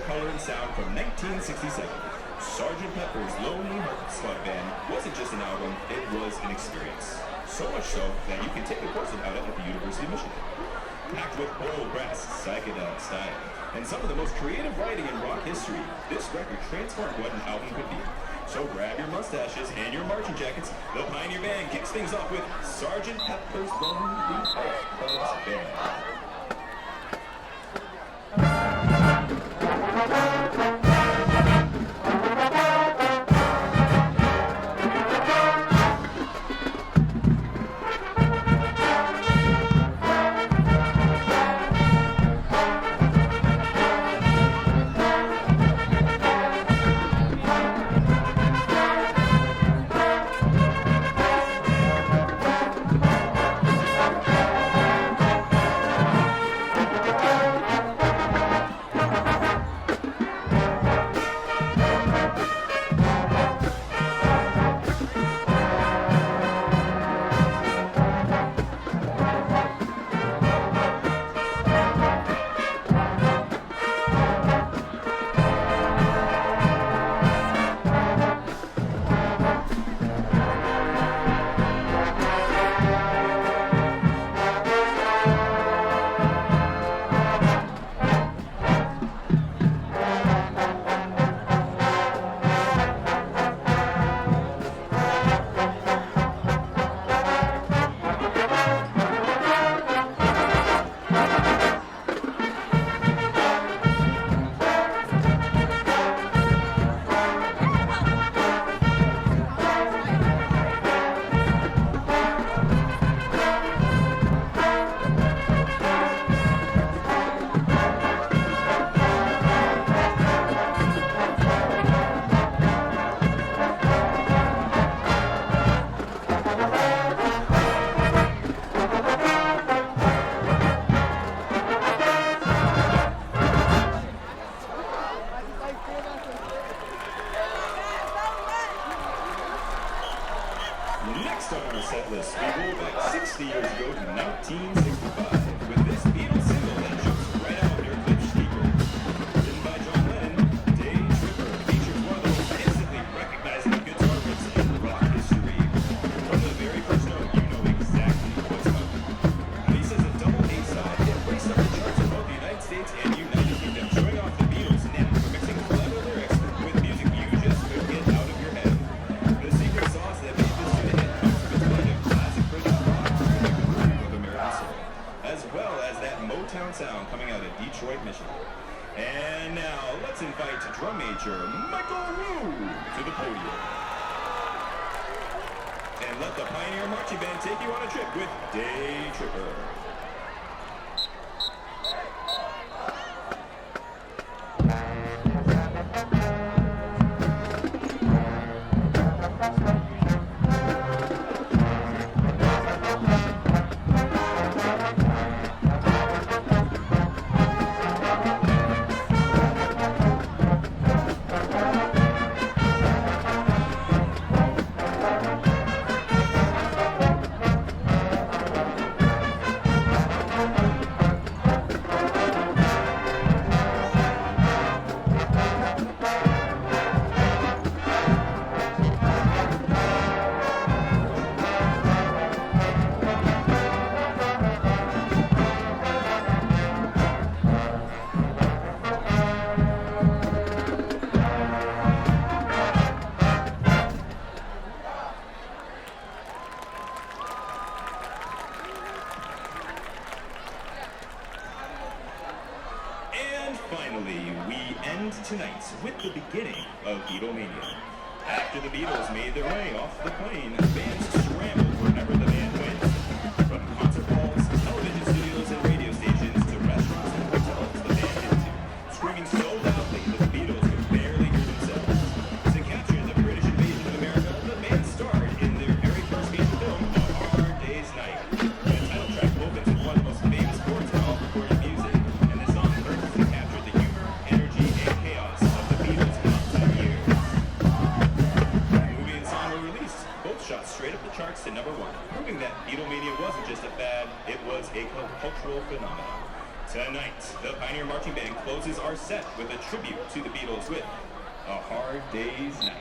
color and sound from 1967. Sgt. Pepper's Lonely Hearts Club Band wasn't just an album, it was an experience. So much so that you can take a course about it at the University of Michigan. Packed with old brass, psychedelic style, and some of the most creative writing in rock history, this record transformed what an album could be. So grab your mustaches and your marching jackets. The Pioneer Band kicks things off with Sgt. Pepper's Lonely Hearts Club Band. Next on our set list, we go back 60 years ago to 1965 with this Beatles single that jumps right out of your clip speaker. Written by John Lennon, Day Tripper features one of the most instantly recognizable guitar riffs in rock history. From the very first note, you know exactly what's coming. This is a double A-side. It raced up the charts in both the United States and United Kingdom, showing off the Beatles' knack for mixing clever lyrics with music you just couldn't get out of your head. The secret sauce that made this to the hit comes from its blend of classic British rock with American soul, as well as that Motown sound coming out of Detroit, Michigan. And now, let's invite drum major Michael Wu to the podium. And let the Pioneer Marching Band take you on a trip with Day Tripper. Finally, we end tonight with the beginning of Beatlemania. After the Beatles made their way off the plane, bands scrambled wherever the band went. From concert halls, television studios, and radio stations to restaurants and hotels the band hit to, screaming so loudly that the Beatles could barely hear themselves. To capture the British invasion of America, the band starred in their very first feature film, A Hard Day's Night. The title track opens with one of the most famous chords in all recorded music, and the song perfectly captured the humor, energy, and chaos of the Beatles' lifetime years. The movie and song were released, both shot straight up the charts to #1, proving that Beatlemania wasn't just a fad, it was a cultural phenomenon. Tonight, the Pioneer Marching Band closes our set with a tribute to the Beatles with A Hard Day's Night.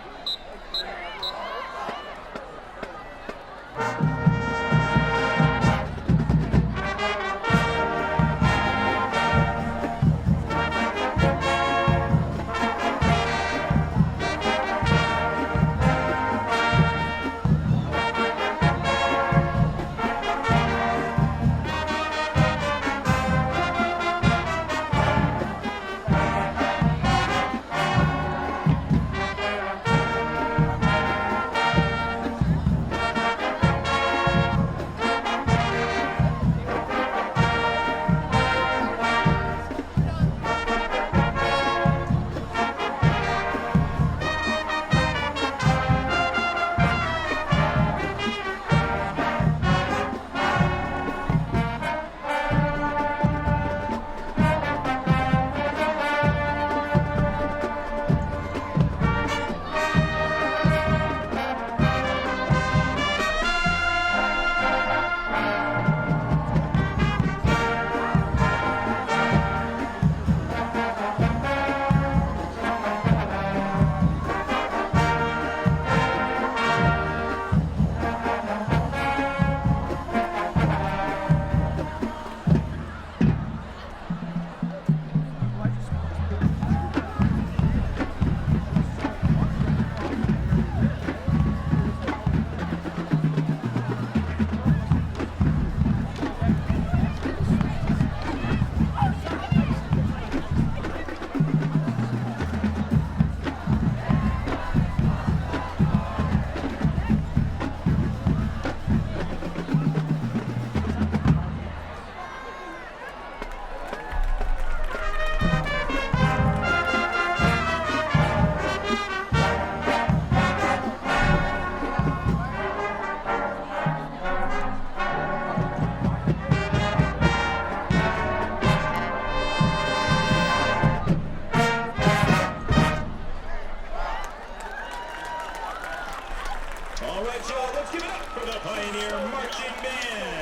All right, y'all, let's give it up for the Pioneer Marching Band.